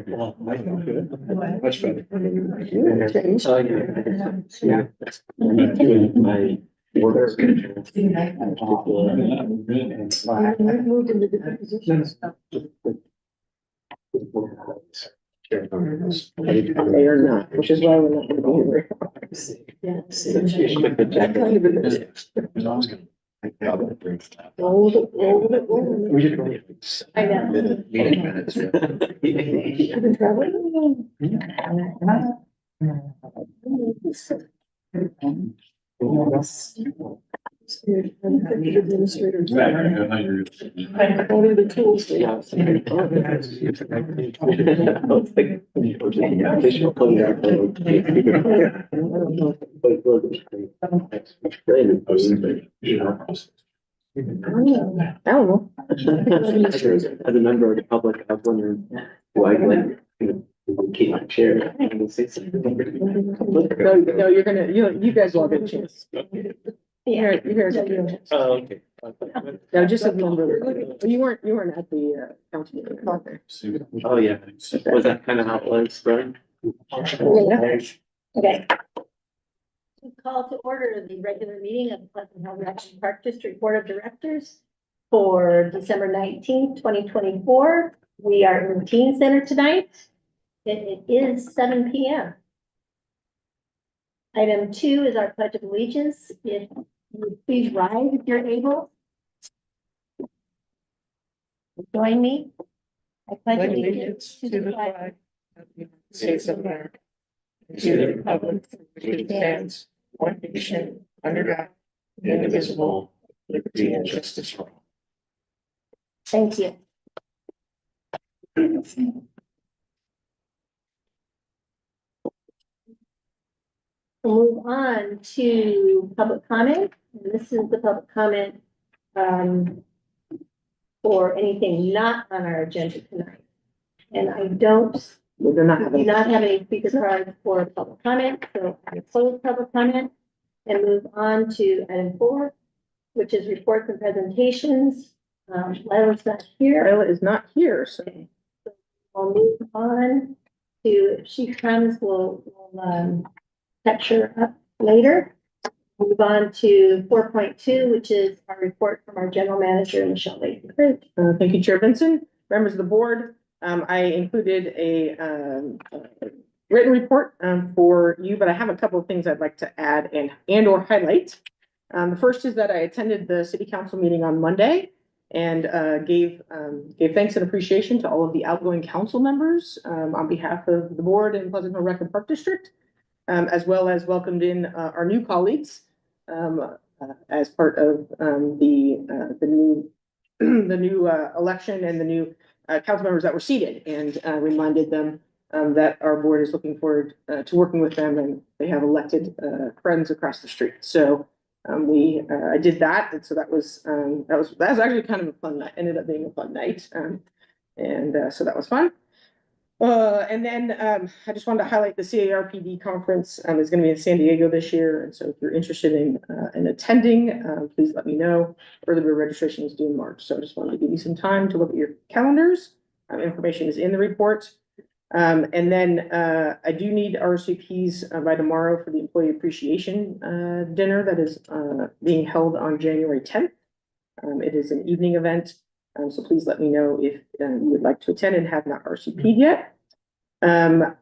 Much better. Yeah. My order. Moved into different positions. They are not, which is why we're not gonna be here. Roll it, roll it, roll We it. did really. I know. Meeting minutes. You've been traveling? Administrator. What are the tools they have? I don't know. As a member of the public, I was wondering, do I like, keep my chair? No, you're gonna, you guys will get a chance. Here, here's. Oh, okay. No, just a member. You weren't at the council meeting. Oh, yeah. Was that kind of how it was, right? Okay. To call to order the regular meeting of the Pleasant Hill Action Park District Board of Directors for December 19th, 2024. We are in the Teen Center tonight. It is 7 p.m. Item 2 is our Pledge of Allegiance. If you would please rise if you're able. Join me. I pledge allegiance to the flag of the United States of America, and to the republic for which it stands, one nation, under God, indivisible, with liberty and justice for all. Thank you. We'll move on to public comment. And this is the public comment for anything not on our agenda tonight. And I do not have any speaker cards for public comment, so I close public comment and move on to item 4, which is reports and presentations. Lila's not here. Lila is not here, so. We'll move on to, if she comes, we'll catch her up later. Move on to 4.2, which is our report from our general manager, Michelle Lee. Great. Thank you, Chair Vincent, members of the board. I included a written report for you, but I have a couple of things I'd like to add and or highlight. The first is that I attended the city council meeting on Monday and gave thanks and appreciation to all of the outgoing council members on behalf of the board in Pleasant Hill Rec and Park District, as well as welcomed in our new colleagues as part of the new election and the new council members that were seated, and reminded them that our board is looking forward to working with them, and they have elected friends across the street. So I did that, and so that was actually kind of a fun night. Ended up being a fun night, so that was fun. And then I just wanted to highlight the CARPD conference is going to be in San Diego this year, and so if you're interested in attending, please let me know. Early bird registration is due in March, so I just wanted to give you some time to look at your calendars. Information is in the report. And then I do need RSVPs by tomorrow for the employee appreciation dinner that is being held on January 10th. It is an evening event, so please let me know if you would like to attend and have not RSVP'd yet. A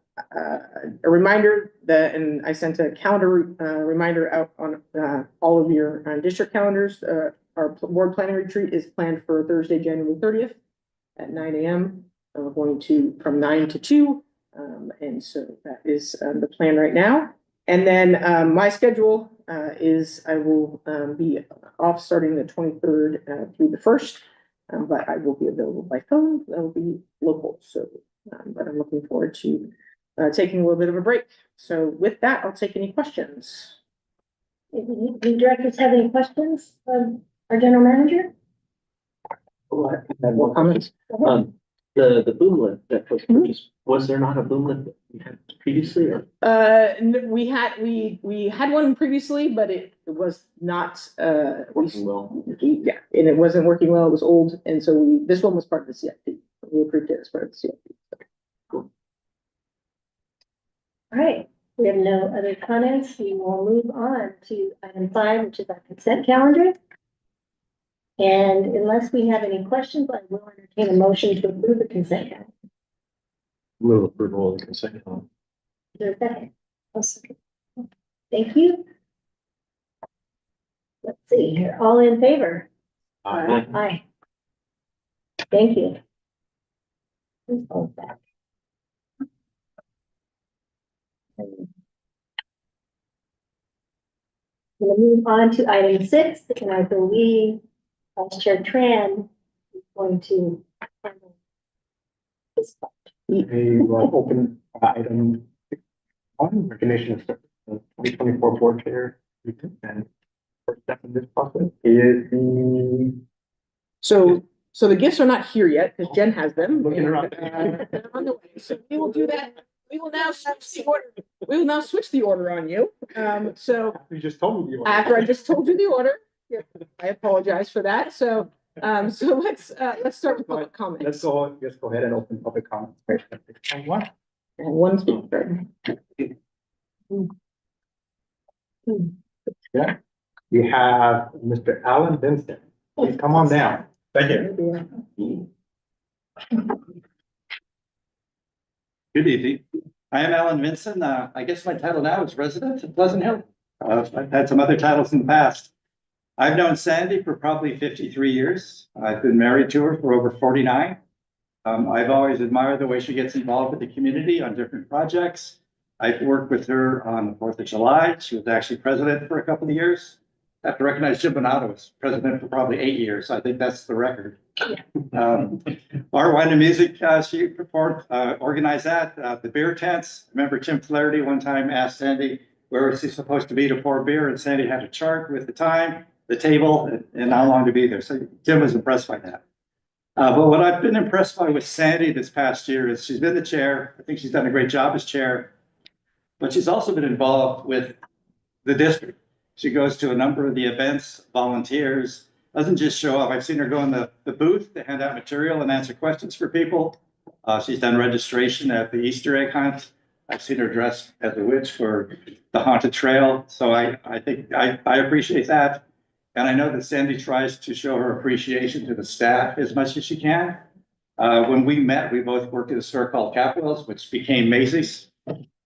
reminder that, and I sent a calendar reminder out on all of your district calendars. Our board planning retreat is planned for Thursday, January 30th at 9 a.m. Going to from 9 to 2. And so that is the plan right now. And then my schedule is I will be off starting the 23rd through the 1st, but I will be available by phone. That will be local. So, but I'm looking forward to taking a little bit of a break. So with that, I'll take any questions. Do directors have any questions of our general manager? More comments? The boomlet that was produced, was there not a boomlet that we had previously, or? We had one previously, but it was not Working well. yeah, and it wasn't working well. It was old, and so this one was part of the CIP. We approved it as part of the CIP. Cool. right, we have no other comments. We will move on to item 5, which is our consent calendar. And unless we have any questions, I will entertain a motion to approve the consent calendar. Move approval of the consent calendar. Is there a second? I'll second. Thank you. Let's see here, all in favor? Aye. Thank you. Please hold that. We'll move on to item 6, and I believe Vice Chair Tran is going to handle this part. A open item 1, recognition of the 2024 board chair. And first step in this process is the. So the gifts are not here yet because Jen has them. Looking around. They're on the way. So we will do that. We will now switch the order. We will now switch the order on you. So You just told me the order. after I just told you the order, yeah, I apologize for that. So let's start with public comment. Let's go ahead and open public comment. One. And one speaker. Yeah, we have Mr. Alan Vincent. Please come on down. Thank you. Good evening. I am Alan Vinson. I guess my title now is resident of Pleasant Hill. I've had some other titles in the past. I've known Sandy for probably 53 years. I've been married to her for over 49. I've always admired the way she gets involved with the community on different projects. I've worked with her on the 4th of July. She was actually president for a couple of years. I have to recognize Jim Bonato was president for probably 8 years. I think that's the record. Our Wine and Music, she performed, organized that, the beer tents. I remember Tim Flaherty one time asked Sandy, where was he supposed to be to pour beer? And Sandy had a chart with the time, the table, and how long to be there. So Tim was impressed by that. But what I've been impressed by with Sandy this past year is she's been the chair. I think she's done a great job as chair, but she's also been involved with the district. She goes to a number of the events, volunteers, doesn't just show up. I've seen her go in the booth to hand out material and answer questions for people. She's done registration at the Easter egg hunt. I've seen her dressed as a witch for the haunted trail. So I think I appreciate that. And I know that Sandy tries to show her appreciation to the staff as much as she can. When we met, we both worked at a store called Capwell's, which became Macy's,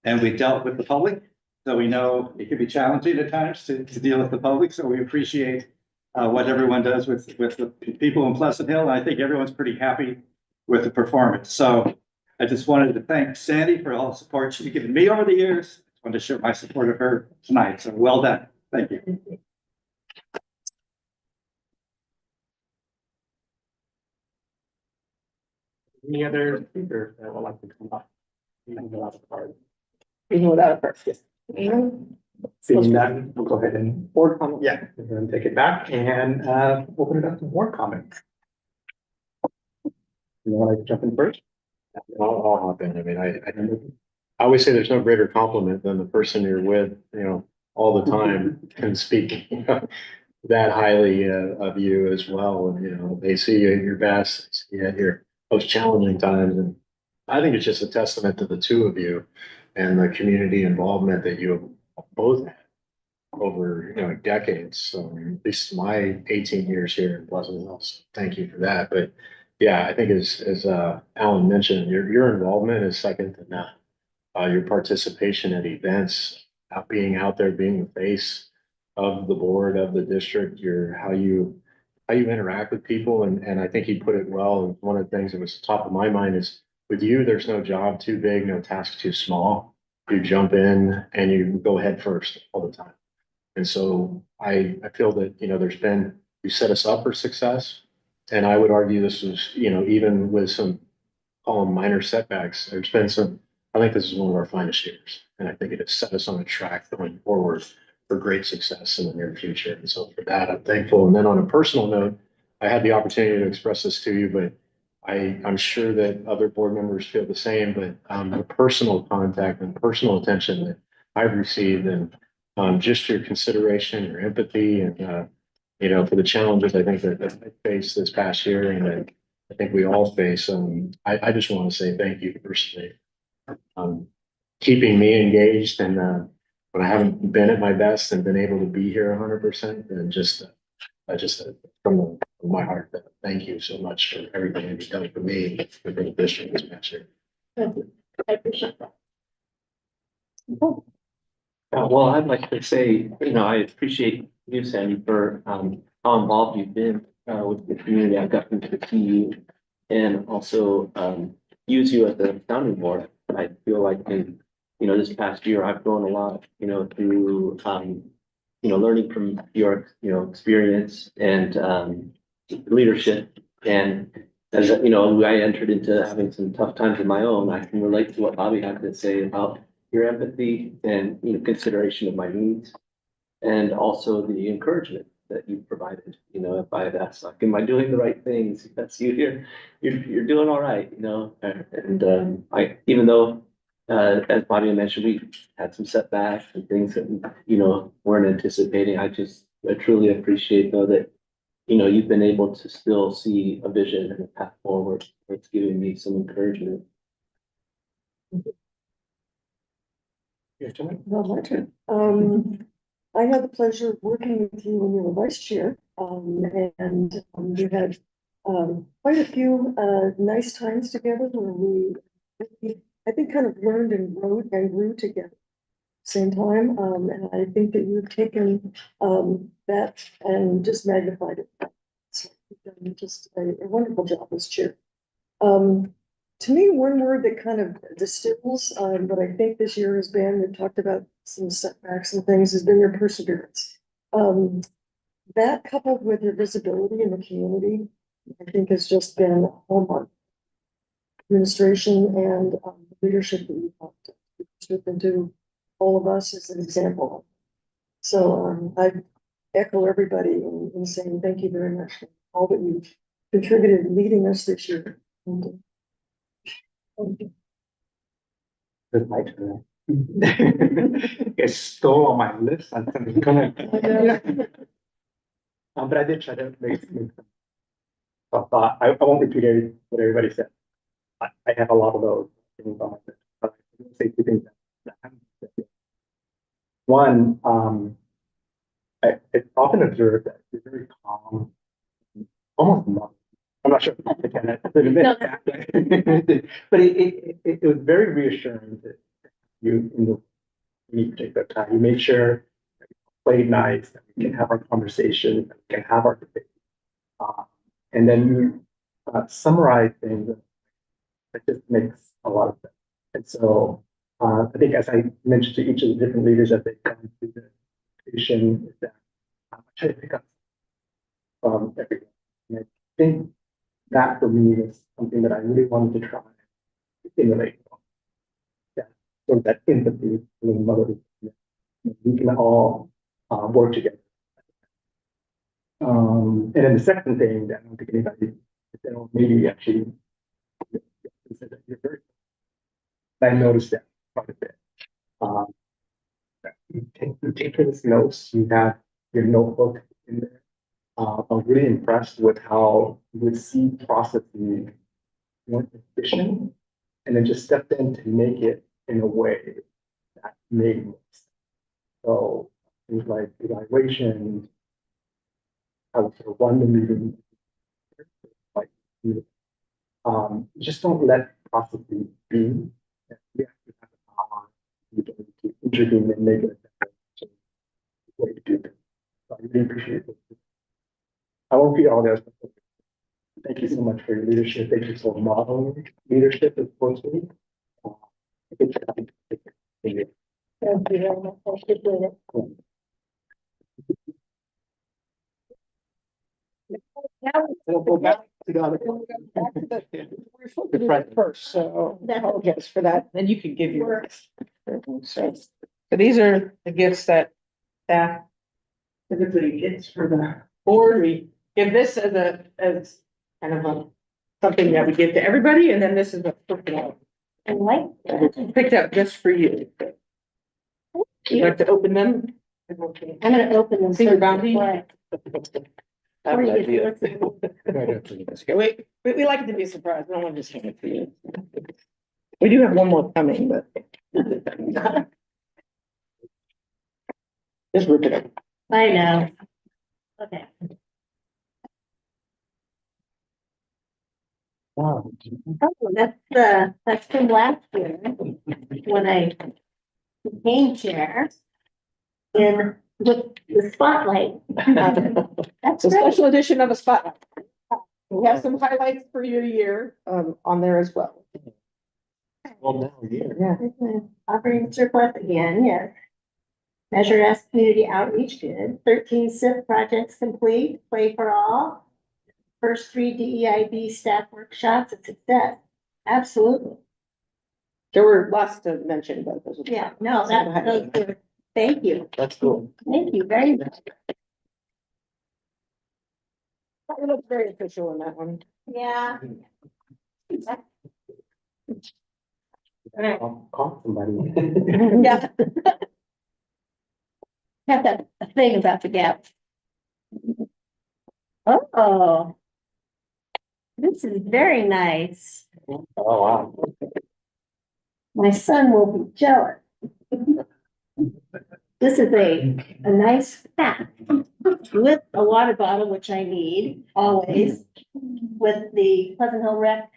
and we dealt with the public. So we know it can be challenging at times to deal with the public. So we appreciate what everyone does with the people in Pleasant Hill. And I think everyone's pretty happy with the performance. So I just wanted to thank Sandy for all the support she's given me over the years. I wanted to show my support of her tonight. So well done. Thank you. Any other speakers that would like to come up? Even without a purchase. Seeing none, we'll go ahead and, Board comment. yeah, and then take it back and open it up to more comments. You want to jump in first? I'll hop in. I mean, I always say there's no greater compliment than the person you're with, all the time can speak that highly of you as well. And, they see you at your best, they see you at your most challenging times. And I think it's just a testament to the two of you and the community involvement that you both had over, decades. So at least my 18 years here in Pleasant Hill. So thank you for that. But yeah, I think as Alan mentioned, your involvement is second to none. Your participation at events, being out there, being the face of the board of the district, how you interact with people, and I think he put it well. And one of the things that was top of my mind is with you, there's no job too big, no task too small. You jump in and you go head first all the time. And so I feel that you set us up for success. And I would argue this was, even with some, call them minor setbacks, there's been I think this is one of our finest years. And I think it has set us on a track going forward for great success in the near future. And so for that, I'm thankful. And then on a personal note, I had the opportunity to express this to you, but I'm sure that other board members feel the same, but the personal contact and personal attention that I've received, and just your consideration, your empathy, and for the challenges I think that I faced this past year, and that I think we all face. I just want to say thank you personally. keeping me engaged and, when I haven't been at my best and been able to be here 100%, and just from my heart, thank you so much for everything you've done for me, and for the district this past year. Thank you. I appreciate that. Well, I'd like to say, I appreciate you, Sandy, for how involved you've been with the community. I've gotten to see you and also use you as a sounding board. I feel like in, this past year, I've grown a lot, through learning from your, experience and leadership. And as I entered into having some tough times of my own, I can relate to what Bobby had to say about your empathy and, consideration of my needs. And also the encouragement that you provided, if I had asked, like, am I doing the right things? That's you here, you're doing all right, and even though, as Bobby mentioned, we had some setbacks and things that, weren't anticipating. I truly appreciate though that, you've been able to still see a vision and a path forward. It's giving me some encouragement. Well, my turn. I had the pleasure of working with you when you were vice chair, and we had quite a few nice times together where we, I think, kind of learned and grew together. Same time, and I think that you've taken that and just magnified it. So you've done just a wonderful job as chair. To me, one word that kind of distills what I think this year has been, we've talked about some setbacks and things, has been your perseverance. That coupled with your visibility in the community, I think has just been a hallmark. Administration and leadership that you've helped into all of us as an example. So I echo everybody in saying thank you very much for all that you've contributed leading us this year. And, It's my turn. It's still on my list. I'm gonna. But I did try to make some. I won't repeat what everybody said. I have a lot of those things on my list, but I will say two things that I haven't said. One, it's often observed that you're very calm, almost not. I'm not sure if I can, but it was very reassuring that you, in any particular time, you made sure that we played nice, that we can have our conversation, that we can have our debate. And then you summarize things that just makes a lot of sense. And so I think, as I mentioned to each of the different leaders as they've gone through the presentation, is that I try to pick up from everyone. And I think that for me was something that I really wanted to try to stimulate. Yeah, sort of that empathy with mother. We can all work together. And then the second thing that I don't think anybody, maybe actually, said that you're very. I noticed that quite a bit. You take those notes. You have your notebook in there. I'm really impressed with how you would see processes more efficient, and then just step in to make it in a way that made sense. So things like evaluation, how to run the meeting, like just don't let processes be. We actually have the ability to intervene and make it a better way to do things. So I really appreciate it. I won't repeat all this. Thank you so much for your leadership. Thank you for modeling leadership as opposed to me. Thank you very much. Thank you for it. now We'll go back to the other. we're supposed to do that first, so I apologize for that. Then you can give your. So these are the gifts that staff typically gets for the board. We give this as kind of something that we give to everybody, and then this is a personal. And like, Picked up just for you. You like to open them? I'm gonna open them. Finger bounty? Or you get to listen. Okay, wait, we like it to be a surprise. No one just hand it to you. We do have one more coming, but. Just rip it up. I know. Okay. Wow. Oh, that's from last year, when I became chair. In with the spotlight. That's It's a great. special edition of a spotlight. We have some highlights for your year, on there as well. Well, now, yeah. Yeah. Operating surplus again, yes. Measure S community outreach, good. 13 SIP projects complete, play for all. First 3 DEIB staff workshops, a success. Absolutely. There were lots to mention, but those are. Yeah, no, those were, thank you. That's cool. Thank you very much. It looks very official in that one. Yeah. Alright. Call somebody. Yeah. Have that thing about the gap. Oh. This is very nice. Oh, wow. My son will be jealous. This is a nice pack with a water bottle, which I need always, with the Pleasant Hill Rec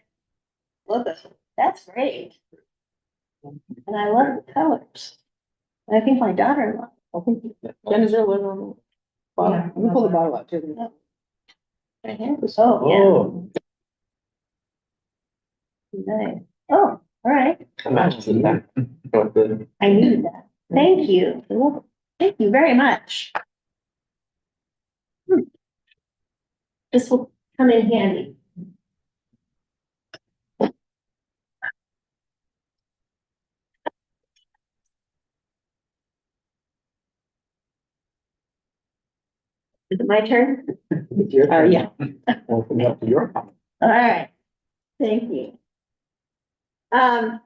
logo. That's great. And I love the colors. And I think my daughter-in-law. Jen, is there a logo on the bottle? Yeah. Let me pull the bottle out too. Oh, Oh. yeah. Nice. Oh, all right. Imagine that. But the- I needed that. Thank you. Thank you very much. This will come in handy. Is it my turn? it's your turn. Yeah. Open up to your comment. All right. Thank you. I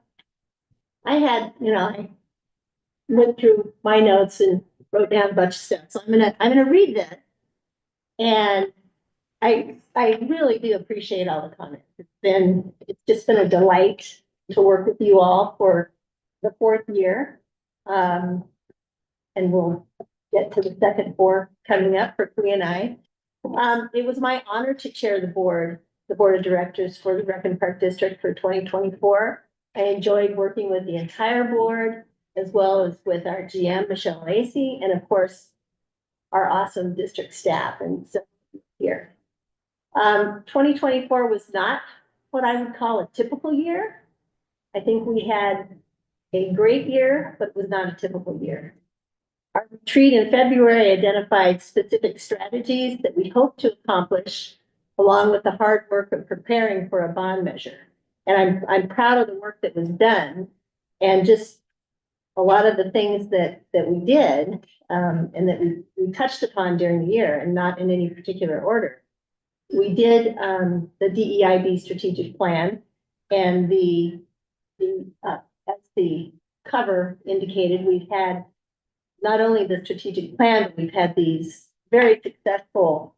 had, I went through my notes and wrote down a bunch of stuff. So I'm gonna read this. And I really do appreciate all the comments. It's just been a delight to work with you all for the 4th year. And we'll get to the second 4 coming up for Kui and I. It was my honor to chair the board of directors for the Rec and Park District for 2024. I enjoyed working with the entire board, as well as with our GM, Michelle Lacey, and of course, our awesome district staff and so here. 2024 was not what I would call a typical year. I think we had a great year, but it was not a typical year. Our retreat in February identified specific strategies that we hope to accomplish, along with the hard work of preparing for a bond measure. And I'm proud of the work that was done, and just a lot of the things that we did, and that we touched upon during the year, and not in any particular order. We did the DEIB strategic plan, and as the cover indicated, we've had not only the strategic plan, but we've had these very successful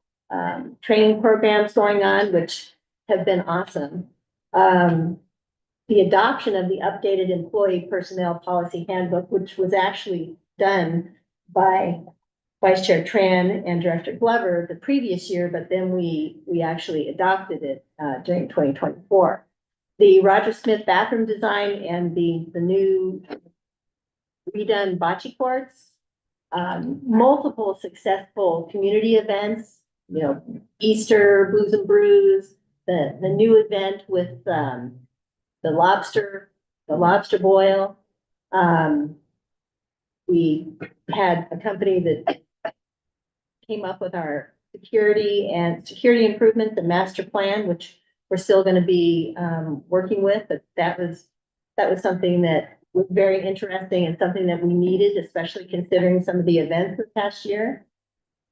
training programs going on, which have been awesome. The adoption of the updated employee personnel policy handbook, which was actually done by Vice Chair Tran and Director Glover the previous year, but then we actually adopted it during 2024. The Roger Smith bathroom design and the new redone bocce courts, multiple successful community events, Easter, Blues and Brews, the new event with the lobster boil. We had a company that came up with our security improvements and master plan, which we're still going to be working with, but that was something that was very interesting and something that we needed, especially considering some of the events this past year.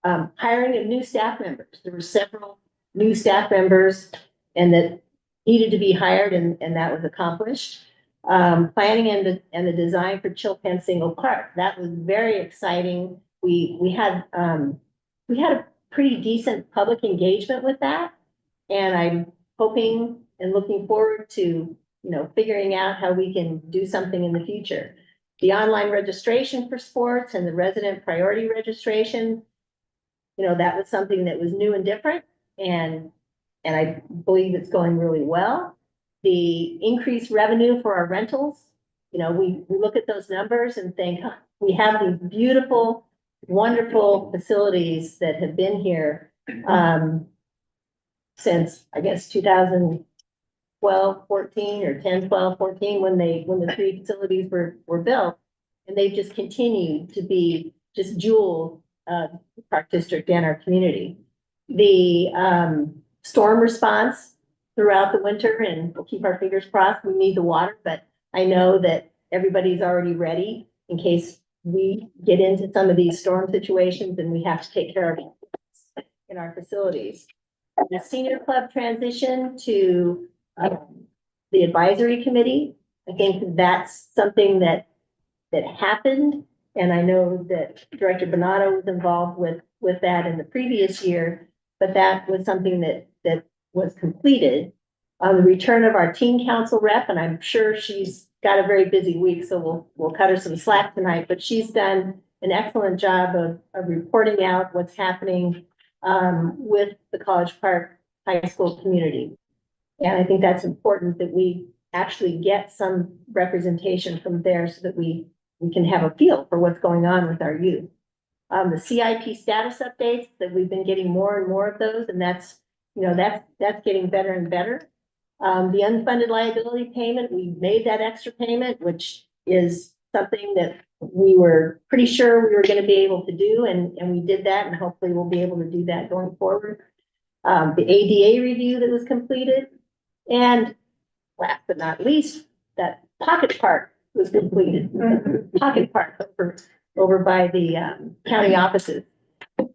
Hiring of new staff members. There were several new staff members and that needed to be hired, and that was accomplished. Planning and the design for Chilpan Single Park. That was very exciting. We had a pretty decent public engagement with that, and I'm hoping and looking forward to figuring out how we can do something in the future. The online registration for sports and the resident priority registration, that was something that was new and different, and I believe it's going really well. The increased revenue for our rentals, we look at those numbers and think, huh, we have these beautiful, wonderful facilities that have been here since, I guess, 2012, 14, or 10, 12, 14, when the three facilities were built. And they've just continued to be just jewels of the Park District and our community. The storm response throughout the winter, and we'll keep our fingers crossed, we need the water, but I know that everybody's already ready in case we get into some of these storm situations and we have to take care of it in our facilities. The senior club transition to the advisory committee, I think that's something that happened. And I know that Director Bonato was involved with that in the previous year, but that was something that was completed. The return of our teen council rep, and I'm sure she's got a very busy week, so we'll cut her some slack tonight, but she's done an excellent job of reporting out what's happening with the College Park High School community. And I think that's important that we actually get some representation from there so that we can have a feel for what's going on with our youth. The CIP status updates, that we've been getting more and more of those, and that's getting better and better. The unfunded liability payment, we made that extra payment, which is something that we were pretty sure we were going to be able to do, and we did that, and hopefully we'll be able to do that going forward. The ADA review that was completed, and last but not least, that Pocket Park was completed. Pocket Park over by the county offices.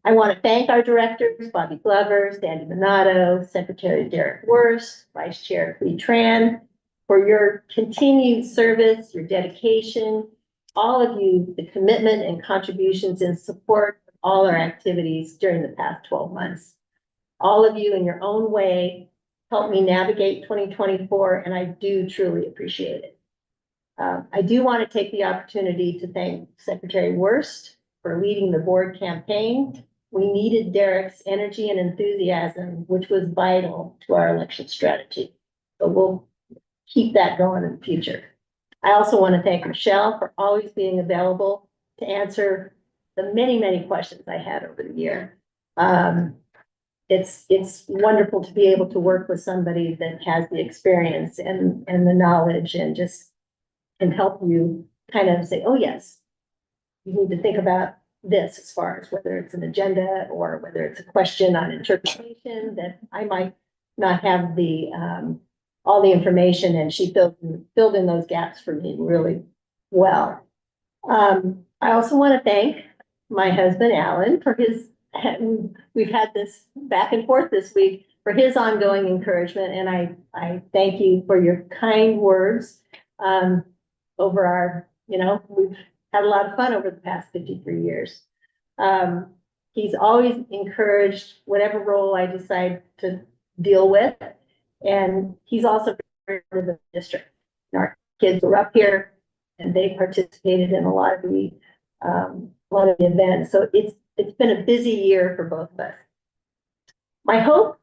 I want to thank our directors, Bobby Glover, Sandy Bonato, Secretary Derek Worst, Vice Chair Clea Tran, for your continued service, your dedication, all of you, the commitment and contributions and support of all our activities during the past 12 months. All of you in your own way helped me navigate 2024, and I do truly appreciate it. I do want to take the opportunity to thank Secretary Worst for leading the board campaign. We needed Derek's energy and enthusiasm, which was vital to our election strategy. So we'll keep that going in the future. I also want to thank Michelle for always being available to answer the many, many questions I had over the year. It's wonderful to be able to work with somebody that has the experience and the knowledge and just can help you kind of say, oh, yes, you need to think about this as far as whether it's an agenda or whether it's a question on interpretation that I might not have the all the information, and she filled in those gaps for me really well. I also want to thank my husband, Alan, for his, we've had this back and forth this week, for his ongoing encouragement, and I thank you for your kind words over our, we've had a lot of fun over the past 53 years. He's always encouraged whatever role I decide to deal with. And he's also part of the district. Our kids were up here and they participated in a lot of the events. So it's been a busy year for both of us. My hope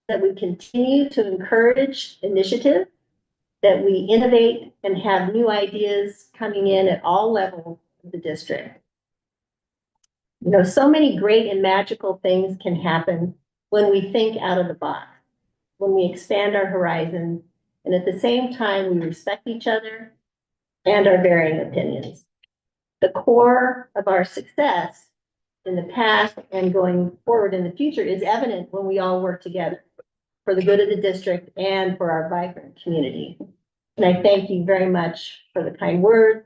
that we continue to encourage initiative, that we innovate and have new ideas coming in at all levels of the district. So many great and magical things can happen when we think out of the box, when we expand our horizons, and at the same time, we respect each other and our varying opinions. The core of our success in the past and going forward in the future is evident when we all work together for the good of the district and for our vibrant community. And I thank you very much for the kind words,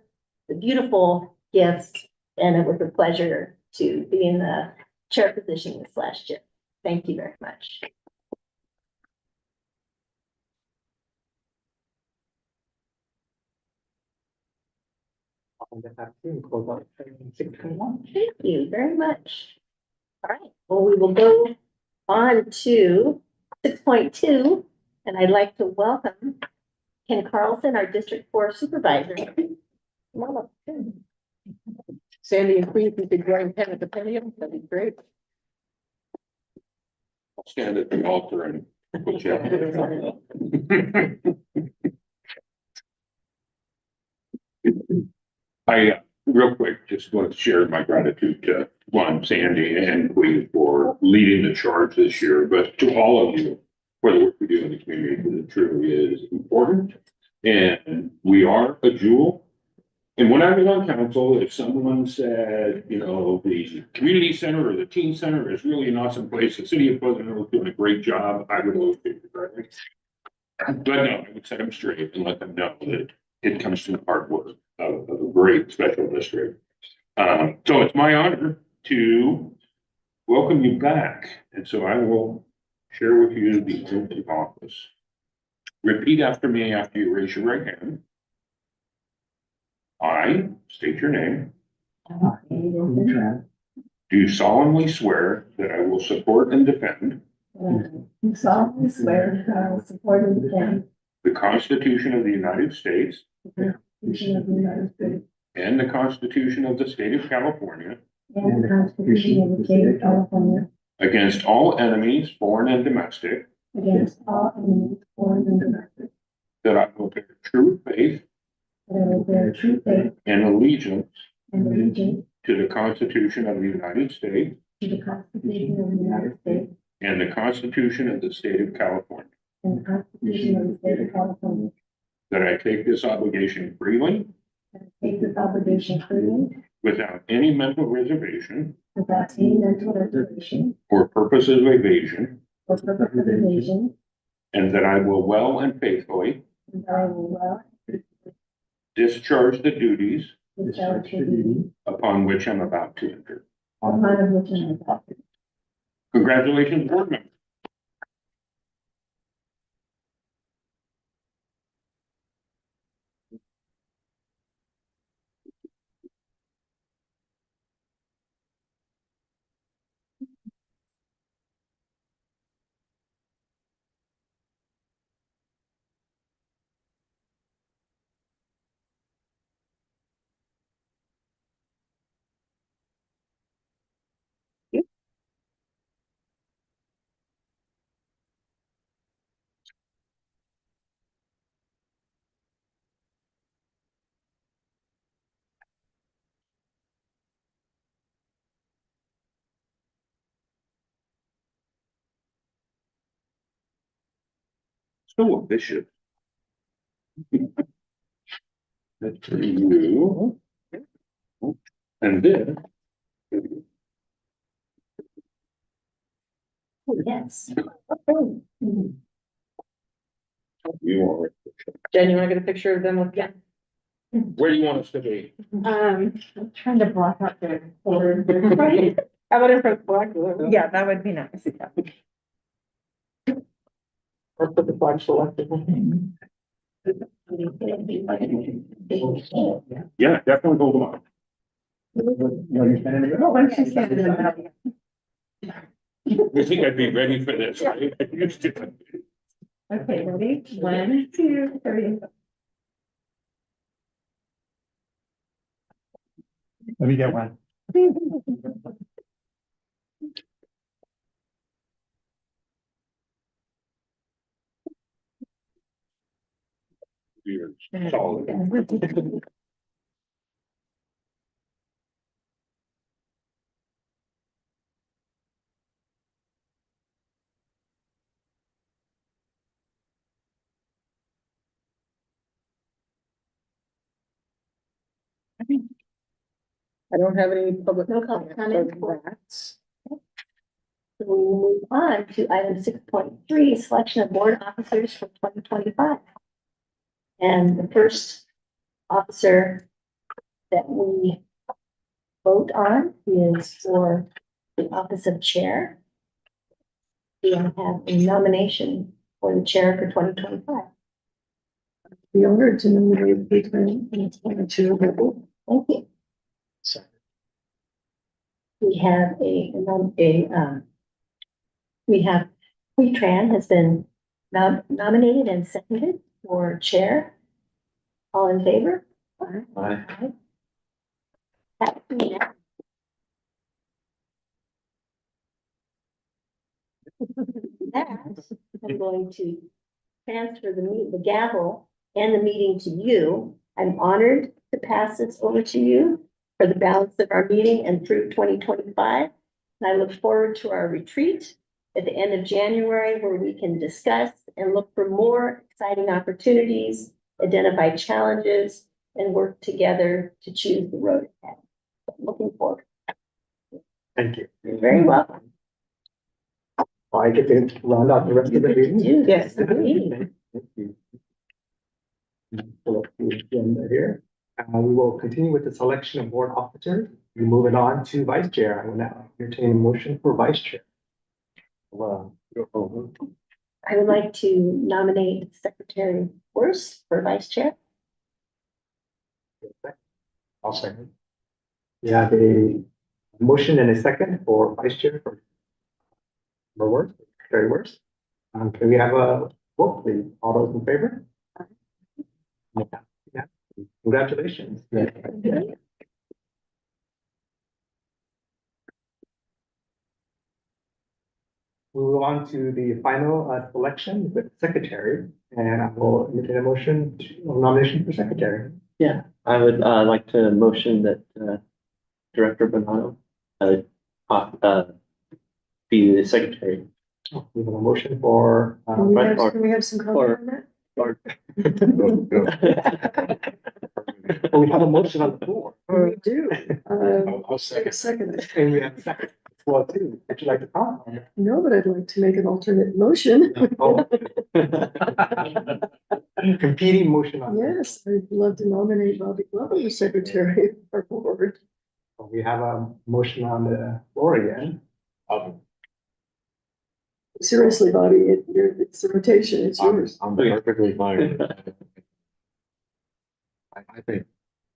the beautiful gifts, and it was a pleasure to be in the chair position this last year. Thank you very much. I'll get back to you and close out 6:21. Thank you very much. All right, well, we will go on to 6.2, and I'd like to welcome Ken Carlson, our District 4 Supervisor. Come on up. Sandy and Queen, if you could join Ken at the podium, that'd be great. I'll stand at the altar and. put you up. I, real quick, just want to share my gratitude to one, Sandy and Queen for leading the charge this year, but to all of you for the work we do in the community, because it truly is important. And we are a jewel. And when I was on council, if someone said, you know, the community center or the teen center is really an awesome place, the city of Pleasant Hill is doing a great job, I would always take it, right? But no, I would set them straight and let them know that it comes from the hard work of a great special district. So it's my honor to welcome you back. And so I will share with you the oath of office. Repeat after me after you raise your right hand. I state your name. Do solemnly swear that I will support and defend You solemnly swear that I will support and defend the Constitution of the United States the Constitution of the United States and the Constitution of the State of California and the Constitution of the State of California against all enemies, foreign and domestic, against all enemies, foreign and domestic, that I will bear true faith that I will bear true faith and allegiance and allegiance to the Constitution of the United States to the Constitution of the United States and the Constitution of the State of California, and the Constitution of the State of California, that I take this obligation freely that I take this obligation freely without any mental reservation without any mental reservation or purposes of evasion, or purpose of evasion, and that I will well and faithfully and that I will well discharge the duties discharge the duty upon which I'm about to enter. upon which I am about to. Congratulations, board member. So vicious. That's you. And then. Yes. You are. Jen, you wanna get a picture of them with? Yeah. Where do you want us to be? I'm trying to block out the forward. How about in front of the flag? Yeah, that would be nice. Or put the flag selectively. Yeah, definitely hold them up. Once you stand in the middle. You think I'd be ready for this, right? I used to. Okay, ready? 1, 2, 3. Let me get one. You're solid. I don't have any public. No public comment. That's- So we will move on to item 6.3, selection of board officers for 2025. And the first officer that we vote on is for the office of chair. We have a nomination for the chair for 2025. The honor to nominate between the two people. Thank you. We have we have, Tran has been nominated and seconded. for chair. All in favor? Aye. That's unanimous. That, I'm going to transfer the gavel and the meeting to you. I'm honored to pass this over to you for the balance of our meeting and through 2025. And I look forward to our retreat at the end of January, where we can discuss and look for more exciting opportunities, identify challenges, and work together to choose the road ahead. Looking forward. Thank you. You're very welcome. I get to round out the rest of the meeting. Do Yes. this. Thank you. Pull up the agenda here. We will continue with the selection of board officers. We're moving on to vice chair. I will now entertain a motion for vice chair. Well, I would like to nominate Secretary Worst for vice chair. I'll second. We have a motion and a second for vice chair for Worst, Secretary Worst. Can we have a vote, please? All those in favor? Yeah. Congratulations. We move on to the final selection with secretary, and I will entertain a motion to nomination for secretary. Yeah, I would like to motion that Director Bonanno be the secretary. We have a motion for. Can we have some comment on that? Well, we have a motion on the floor, We do. I'll second. Second it. and we have a second as well too. Would you like to comment on it? No, but I'd like to make an alternate motion. Oh. Competing motion on. Yes, I'd love to nominate Bobby Glover as secretary of our board. We have a motion on the floor again. Seriously, Bobby, it's a rotation, it's yours. I'm perfectly fine. I think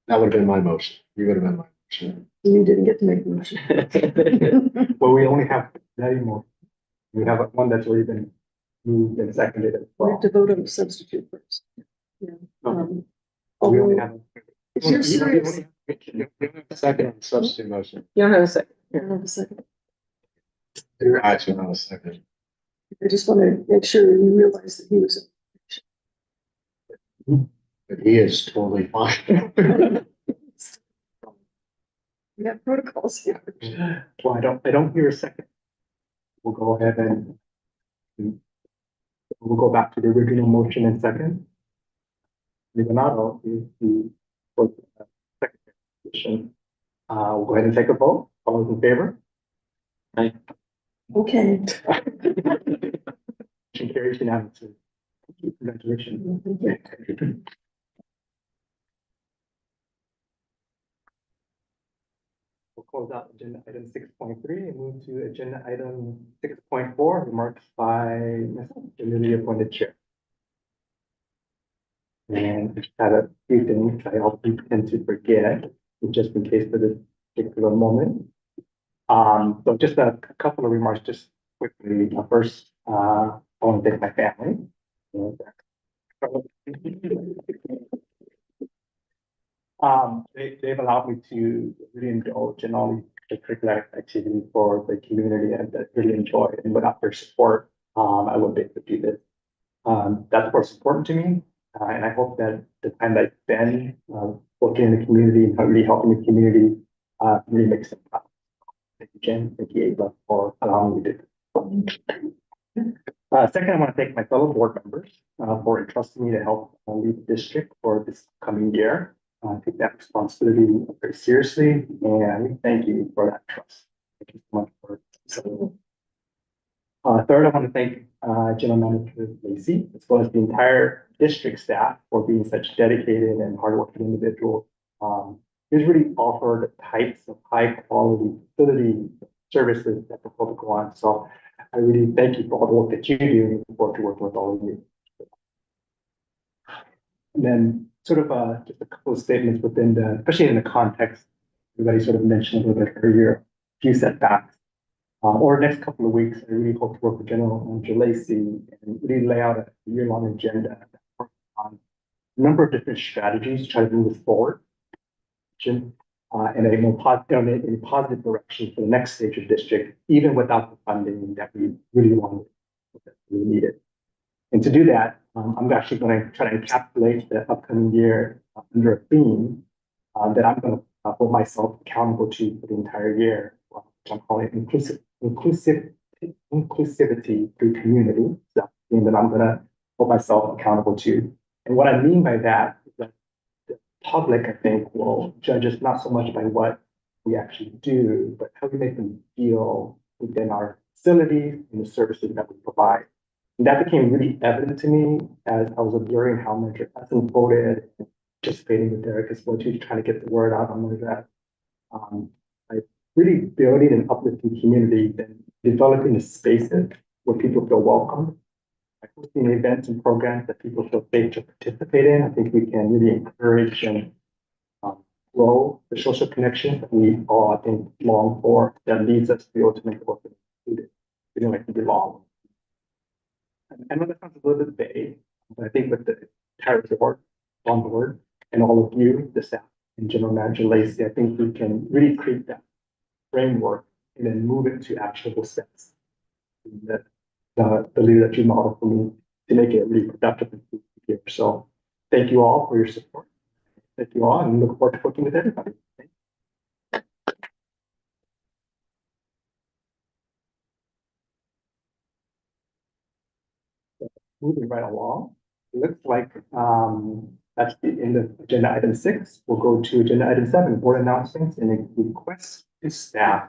that would have been my motion. You would have been my motion. You didn't get to make the motion. Well, we only have that emotion. We have one that's already been moved and seconded as We well. have to vote on the substitute first. Yeah. We only although- have. If you're serious, Second on the substitute motion. You don't have a second. I don't have a second. You're actually not a second. I just want to make sure you realize that he was. But he is totally fine. We have protocols here. Well, I don't hear a second. We'll go ahead and we'll go back to the original motion in second. Leonardo is the secretary position. We'll go ahead and take a vote. All those in favor? Okay. Motion carries unanimously. Congratulations. We'll close out agenda item 6.3 and move to agenda item 6.4, remarks by myself, the newly appointed chair. And I just had a few things I often tend to forget, just in case for this particular moment. So just a couple of remarks, just quickly. First, I want to thank my family. They've allowed me to really indulge in all the curricular activities for the community and that really enjoy it. And without their support, I wouldn't be able to do this. That's of course important to me. And I hope that the time that I spend working in the community and really helping the community really makes them proud. Thank you, Jen. Thank you, Ava, for allowing me to do this. Second, I want to thank my fellow board members for entrusting me to help lead the district for this coming year. I take that responsibility very seriously, and thank you for that trust. Thank you so much for so. Third, I want to thank General Manager Lacey, as well as the entire district staff for being such dedicated and hardworking individuals. Who's really offered types of high quality facility services that the public wants. So I really thank you for all the work that you do and look forward to working with all of you. And then sort of just a couple of statements within the, especially in the context, everybody sort of mentioned a little bit earlier, a few setbacks. Over the next couple of weeks, I really hope to work with General Manager Lacey and really lay out a year-long agenda on a number of different strategies to try to move forward. In a more positive, in a positive direction for the next stage of district, even without the funding that we really wanted, that we needed. And to do that, I'm actually going to try to encapsulate the upcoming year under a theme that I'm going to hold myself accountable to for the entire year, which I'm calling inclusivity through community. So that's the theme that I'm going to hold myself accountable to. And what I mean by that is that the public, I think, will judge us not so much by what we actually do, but how we make them feel within our facilities and the services that we provide. And that became really evident to me as I was observing how Measure S unfolded, and participating with Derek as well, too, trying to get the word out on Measure S. Like really building an uplifting community and developing the spaces where people feel welcome. Like hosting events and programs that people feel safe to participate in. I think we can really encourage and grow the social connection that we all, I think, long for, that leads us to be able to make the work included. We don't like to belong. I know that sounds a little bit vague, but I think with the entire board on board and all of you, the staff and General Manager Lacey, I think we can really create that framework and then move it to actionable steps. That the leader that you model for me to make it really productive here. So thank you all for your support. Thank you all, and look forward to working with everybody. Moving right along, it looks like that's the end of agenda item 6. We'll go to agenda item 7, board announcements and requests to staff.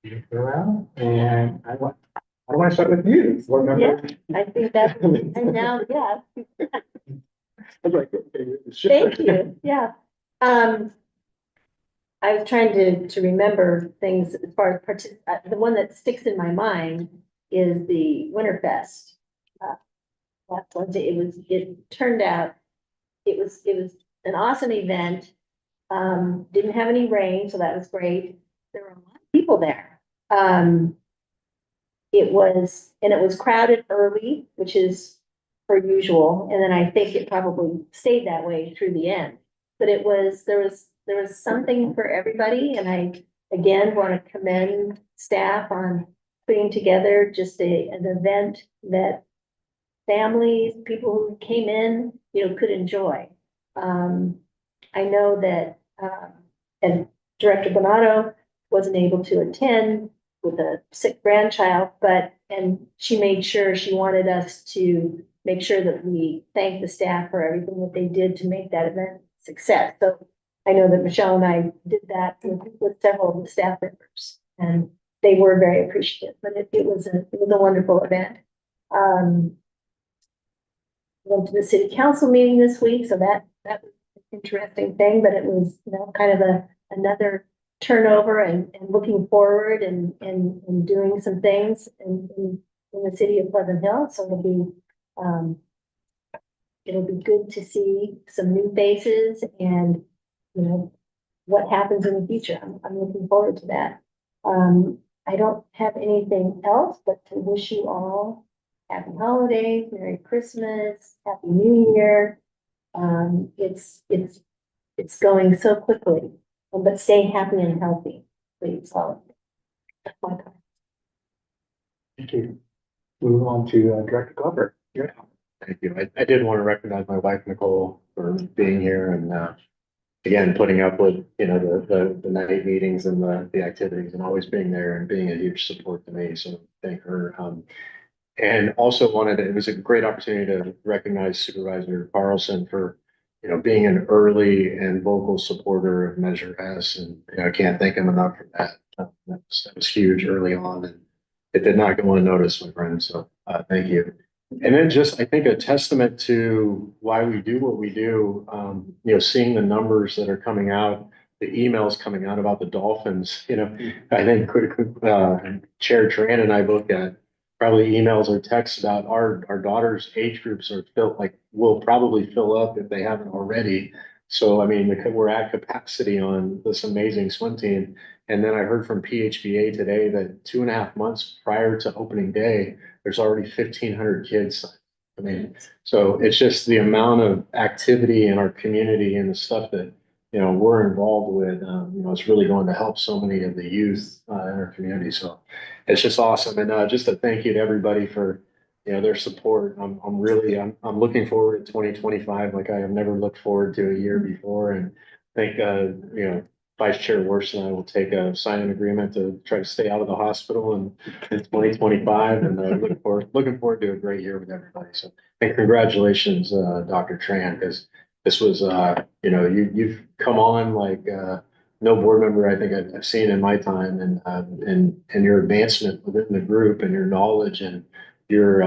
You go around, and I don't want to start with you, board member. I think that, and now, yeah, I was like, okay, thank you, yeah. I was trying to remember things as far as the one that sticks in my mind is the Winterfest. Last Wednesday, it turned out, it was an awesome event. Didn't have any rain, so that was great. There were a lot of people there. It was crowded early, which is per usual, and then I think it probably stayed that way through the end. But there was something for everybody, and I again want to commend staff on putting together just an event that families, people who came in, could enjoy. I know that and Director Bonato wasn't able to attend with a sick grandchild, and she made sure she wanted us to make sure that we thank the staff for everything that they did to make that event a success. So I know that Michelle and I did that with several of the staff members, and they were very appreciative. But it was a wonderful event. Went to the city council meeting this week, so that was an interesting thing, but it was, kind of another turnover and looking forward and doing some things in the city of Pleasant Hill. So it'll be good to see some new faces and, what happens in the future. I'm looking forward to that. I don't have anything else but to wish you all happy holidays, Merry Christmas, Happy New Year. It's going so quickly, but stay happy and healthy, please. All that's my comment. Thank you. Move on to Director Glover. Thank you. I did want to recognize my wife, Nicole, for being here and again, putting up with, the night meetings and the activities and always being there and being a huge support to me. So thank her. And also it was a great opportunity to recognize Supervisor Carlson for, being an early and vocal supporter of Measure S. And I can't thank him enough for that. That was huge early on, and it did not go unnoticed, my friend. So thank you. And then just, I think, a testament to why we do what we do, seeing the numbers that are coming out, the emails coming out about the Dolphins, I think Chair Tran and I both got probably emails or texts about our daughter's age groups will probably fill up if they haven't already. So, I mean, we're at capacity on this amazing swim team. And then I heard from PHBA today that 2.5 months prior to opening day, there's already 1,500 kids I mean, so it's just the amount of activity in our community and the stuff that, you know, we're involved with, you know, it's really going to help so many of the youth, in our community. So it's just awesome. And, just a thank you to everybody for, you know, their support. I'm looking forward to 2025 like I have never looked forward to a year before. And I think, you know, Vice Chair Worst and I will sign an agreement to try to stay out of the hospital in 2025, and looking forward to a great year with everybody. So, and congratulations, Dr. Tran, because this was, you know, you've come on like, no board member I think I've seen in my time, and your advancement within the group and your knowledge and your,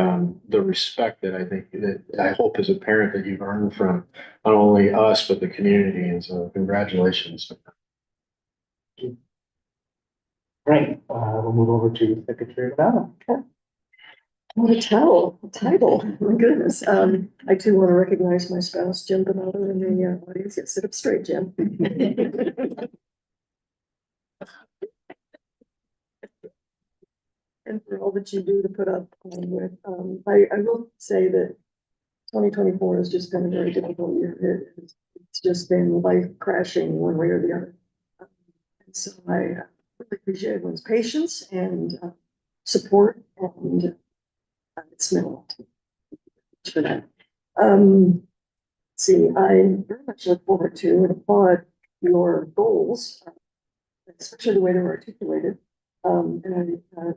the respect that I think that I hope as a parent that you've earned from not only us, but the community. And so congratulations. Right, we'll move over to Secretary Lavelle. What a title, my goodness. I too want to recognize my spouse, Jim Bernardo, in the audience. Yes, sit up straight, Jim. And for all that you do to put up with, I will say that 2024 has just been a very difficult year. It's just been life crashing one way or the other. And so I really appreciate everyone's patience and support, and it's meant a lot to me for that. See, I very much look forward to and applaud your goals, especially the way they're articulated. And I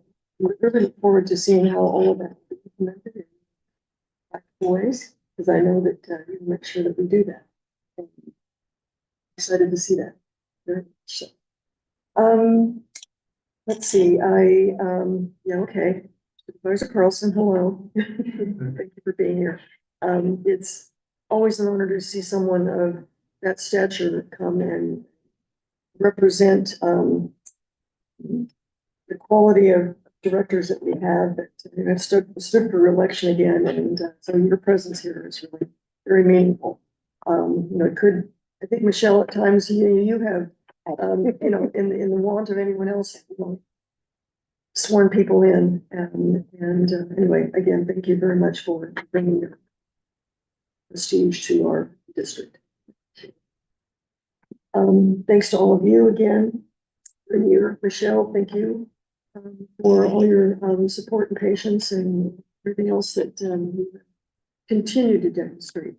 really look forward to seeing how all of that will be implemented in practical ways, because I know that you make sure that we do that. And I'm excited to see that very much so. Let's see, yeah, okay. Supervisor Carlson, hello. Thank you for being here. It's always an honor to see someone of that stature come and represent, the quality of directors that we have that have stood for election again. And so your presence here is really very meaningful. You know, I think Michelle, at times you have, you know, in the want of anyone else, you know, sworn people in. And anyway, again, thank you very much for bringing your prestige to our district. Thanks to all of you again. Michelle, thank you for all your support and patience and everything else that you continue to demonstrate.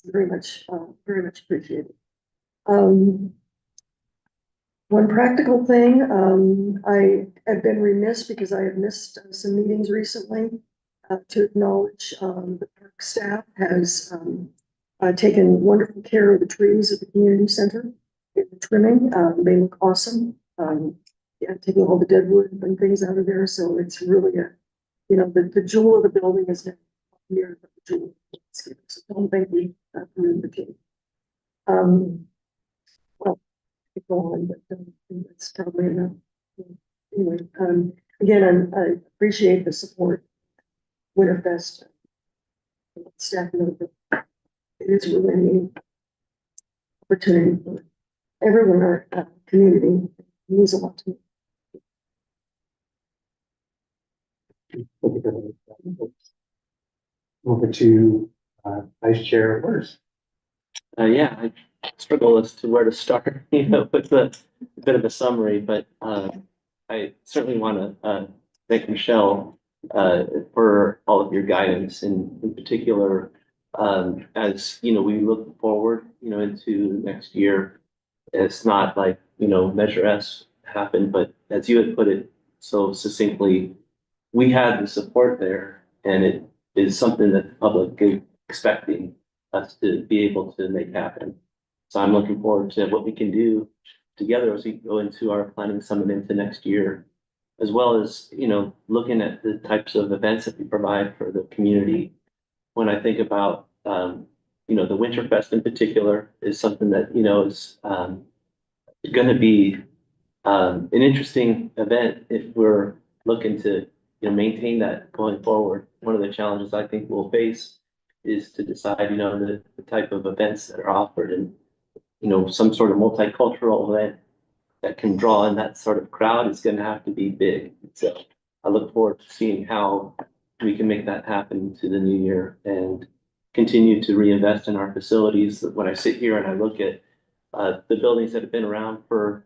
Very much appreciated. One practical thing, I have been remiss because I have missed some meetings recently to acknowledge the park staff has taken wonderful care of the trees at the community center. The trimming, they look awesome. Yeah, taking all the dead wood and things out of there, so it's really a, you know, the jewel of the building is now here. The jewel. So don't thank me for the team. Well, go on, but that's probably enough. Anyway, again, I appreciate the support. Winterfest staff know that it is really an opportunity for everyone in our community. It means a lot to me. Over to Vice Chair Worst. Yeah, I struggle as to where to start, you know, with a bit of a summary, but I certainly want to thank Michelle for all of your guidance, and in particular, as you know, we look forward, you know, into next year. It's not like, you know, Measure S happened, but as you had put it so succinctly, we had the support there, and it is something that the public is expecting us to be able to make happen. So I'm looking forward to what we can do together as we go into our planning summit into next year, as well as, you know, looking at the types of events that we provide for the community. When I think about, you know, the Winterfest in particular is something that, you know, is going to be an interesting event if we're looking to, you know, maintain that going forward. One of the challenges I think we'll face is to decide, you know, the type of events that are offered, and, you know, some sort of multicultural event that can draw in that sort of crowd is going to have to be big. So I look forward to seeing how we can make that happen to the new year and continue to reinvest in our facilities. When I sit here and I look at the buildings that have been around for,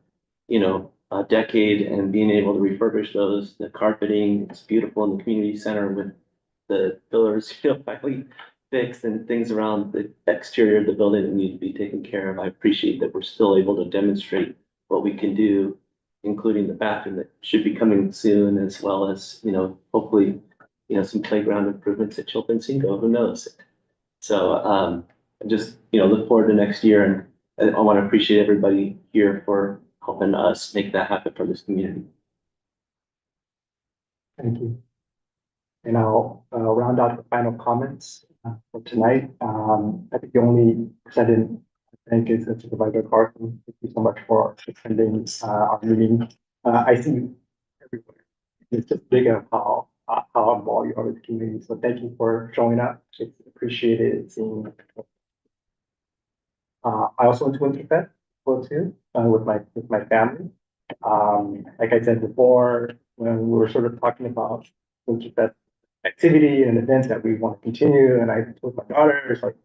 a decade and being able to refurbish those, the carpeting, it's beautiful in the community center with the pillars, finally fixed and things around the exterior of the building that need to be taken care of. I appreciate that we're still able to demonstrate what we can do, including the bathroom that should be coming soon, as well as, hopefully, some playground improvements at Chilton Cinco, who knows? So, I just, look forward to next year, and I want to appreciate everybody here for helping us make that happen for this community. Thank you. And I'll round out the final comments for tonight. I think the only person I didn't thank is Supervisor Carson. Thank you so much for attending our meeting. I see you everywhere. It's just big of how involved you are with the community. So thank you for showing up. It's appreciated seeing. I also went to Winter Fest too with my family. Like I said before, when we were sort of talking about Winter Fest activity and events that we want to continue, and I told my daughter, it's like,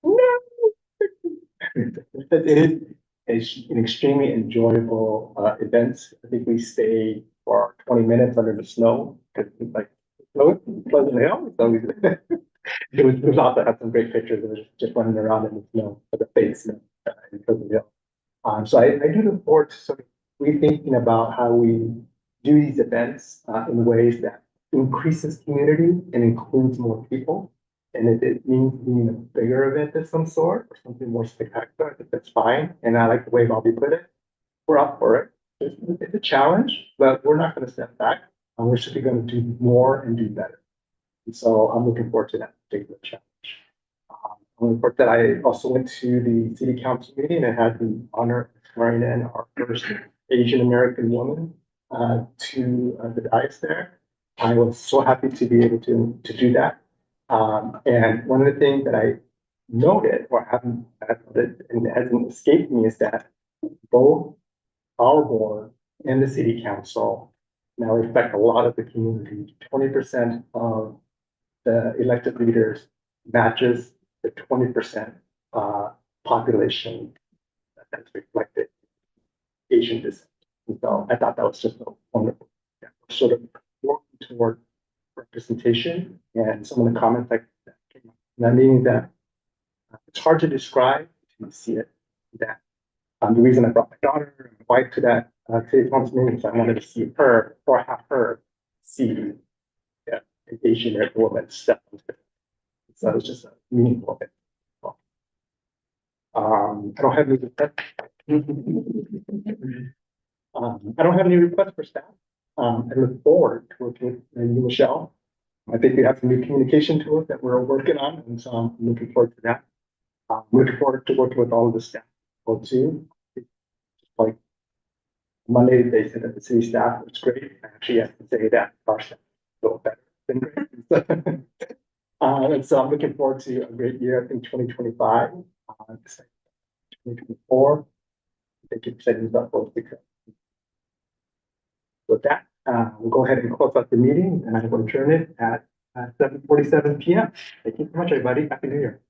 no. It is an extremely enjoyable event. I think we stayed for 20 minutes under the snow because it's like Pleasant Hill. So it was awesome. I had some great pictures of it just running around in the snow, for the fake snow in Pleasant Hill. So I do look forward to sort of rethinking about how we do these events in ways that increases community and includes more people. And if it means being a bigger event of some sort or something more spectacular, I think that's fine. And I like the way Bobby put it. We're up for it. It's a challenge, but we're not going to step back. We're simply going to do more and do better. And so I'm looking forward to that particular challenge. I'm looking forward that I also went to the city council meeting and had the honor of swearing in our first Asian American woman to the dais there. I was so happy to be able to do that. And one of the things that I noted or haven't noted and hasn't escaped me is that both our board and the city council now reflect a lot of the community. 20% of the elected leaders matches the 20% population that's reflected Asian descent. And so I thought that was just a wonderful sort of working toward representation, and some of the comments that came up. And I mean that it's hard to describe until you see it. That the reason I brought my daughter and my wife to that city council meeting is I wanted to see her or have her see an Asian American woman step into it. So it was just a meaningful event. I don't have any requests. I don't have any requests for staff. I look forward to working with you, Michelle. I think we have some new communication tools that we're working on, and so I'm looking forward to that. I'm looking forward to working with all of the staff too. Like Monday, they said that the city staff was great. I actually have to say that our staff is a little better than great. And so I'm looking forward to a great year. I think 2025, 2024. Thank you for setting us up for success. With that, we'll go ahead and close out the meeting, and I will adjourn it at 7:47 p.m. Thank you so much, everybody. Happy New Year.